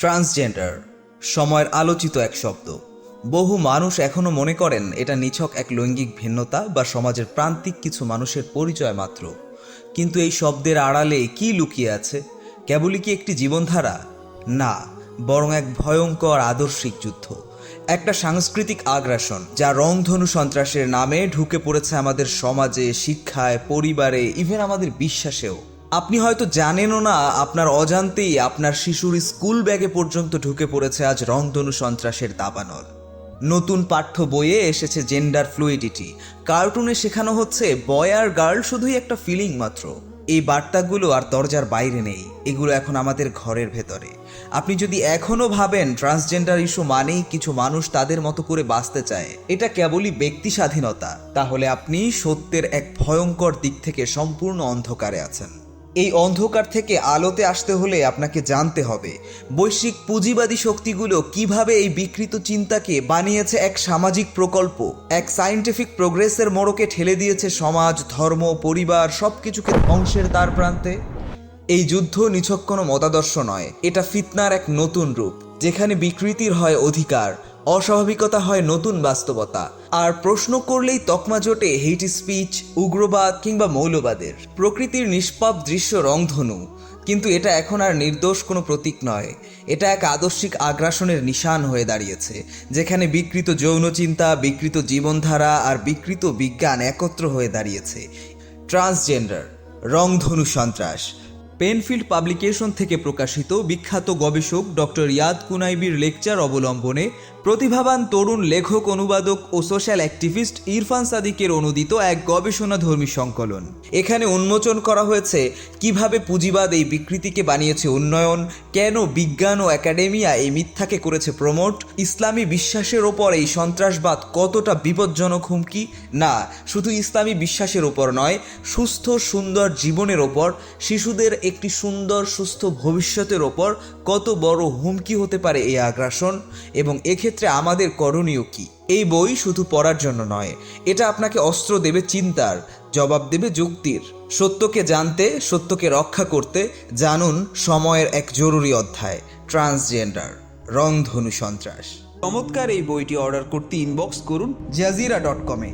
Transgender সময়ের আলোচিত এক শব্দ। বহু মানুষ এখনও মনে করেন এটা নিছক এক লৈঙ্গিক ভিন্নতা বা সমাজের প্রান্তিক কিছু মানুষের পরিচয় মাত্র। কিন্তু এই শব্দের আড়ালে কি লুকিয়ে আছে? কেবলই কি একটি জীবনধারা? না, বরং এক ভয়ঙ্কর আদর্শিক যুদ্ধ, একটা সাংস্কৃতিক আগ্রাসন যা রংধনু সন্ত্রাসের নামে ঢুকে পড়েছে আমাদের সমাজে, শিক্ষায়, পরিবারে, ইভেন আমাদের বিশ্বাসেও। আপনি হয়তো জানেনও না, আপনার অজান্তেই আপনার শিশুর স্কুল ব্যাগে পর্যন্ত ঢুকে পড়েছে আজ রংধনু সন্ত্রাসের দাবানল। নতুন পাঠ্য বইয়ে এসেছে জেন্ডার ফ্লুইডিটি, কার্টুনে শেখানো হচ্ছে বয় আর গার্ল শুধুই একটা ফিলিং মাত্র। এই বার্তাগুলো আর দরজার বাইরে নেই, এগুলো এখন আমাদের ঘরের ভেতরে। আপনি যদি এখনও ভাবেন ট্রান্সজেন্ডার ইস্যু মানেই কিছু মানুষ তাদের মতো করে বাঁচতে চায়, এটা কেবলই ব্যক্তি স্বাধীনতা, তাহলে আপনি সত্যের এক ভয়ঙ্কর দিক থেকে সম্পূর্ণ অন্ধকারে আছেন। এই অন্ধকার থেকে আলোতে আসতে হলে আপনাকে জানতে হবে বৈশ্বিক পুঁজিবাদী শক্তিগুলো কিভাবে এই বিকৃত চিন্তাকে বানিয়েছে এক সামাজিক প্রকল্প, এক সায়েন্টিফিক প্রোগ্রেসের মোড়কে ঠেলে দিয়েছে সমাজ, ধর্ম, পরিবার সবকিছুকে ধ্বংসের দ্বার প্রান্তে। এই যুদ্ধ নিছক কোনো মতাদর্শ নয়, এটা ফিতনার এক নতুন রূপ, যেখানে বিকৃতির হয় অধিকার, অস্বাভাবিকতা হয় নতুন বাস্তবতা, আর প্রশ্ন করলেই তকমা জোটে হেইট স্পিচ, উগ্রবাদ কিংবা মৌলবাদের। প্রকৃতির নিষ্পাপ দৃশ্য রংধনু, কিন্তু এটা এখন আর নির্দোষ কোনো প্রতীক নয়, এটা এক আদর্শিক আগ্রাসনের নিশান হয়ে দাঁড়িয়েছে, যেখানে বিকৃত যৌন চিন্তা, বিকৃত জীবনধারা আর বিকৃত বিজ্ঞান একত্র হয়ে দাঁড়িয়েছে। ট্রান্সজেন্ডার রংধনু সন্ত্রাস পেনফিল্ড পাবলিকেশন থেকে প্রকাশিত বিখ্যাত গবেষক ডক্টর ইয়াদ কুনাইবির লেকচার অবলম্বনে প্রতিভাবান তরুণ লেখক, অনুবাদক ও সোশ্যাল অ্যাক্টিভিস্ট ইরফান সাদিকের অনুদিত এক গবেষণাধর্মী সংকলন। এখানে উন্মোচন করা হয়েছে কিভাবে পুঁজিবাদ এই বিকৃতিকে বানিয়েছে উন্নয়ন, কেন বিজ্ঞান ও একাডেমিয়া এই মিথ্যাকে করেছে প্রমোট, ইসলামী বিশ্বাসের ওপর এই সন্ত্রাসবাদ কতটা বিপজ্জনক হুমকি। না, শুধু ইসলামী বিশ্বাসের ওপর নয়, সুস্থ সুন্দর জীবনের ওপর, শিশুদের একটি সুন্দর সুস্থ ভবিষ্যতের ওপর কত বড় হুমকি হতে পারে এই আগ্রাসন, এবং এক্ষেত্রে আমাদের করণীয় কি। এই বই শুধু পড়ার জন্য নয়, এটা আপনাকে অস্ত্র দেবে চিন্তার, জবাব দেবে যুক্তির। সত্যকে জানতে, সত্যকে রক্ষা করতে জানুন সময়ের এক জরুরি অধ্যায়, ট্রান্সজেন্ডার রংধনু সন্ত্রাস। চমৎকার এই বইটি অর্ডার করতে ইনবক্স করুন jazeera.com-এ।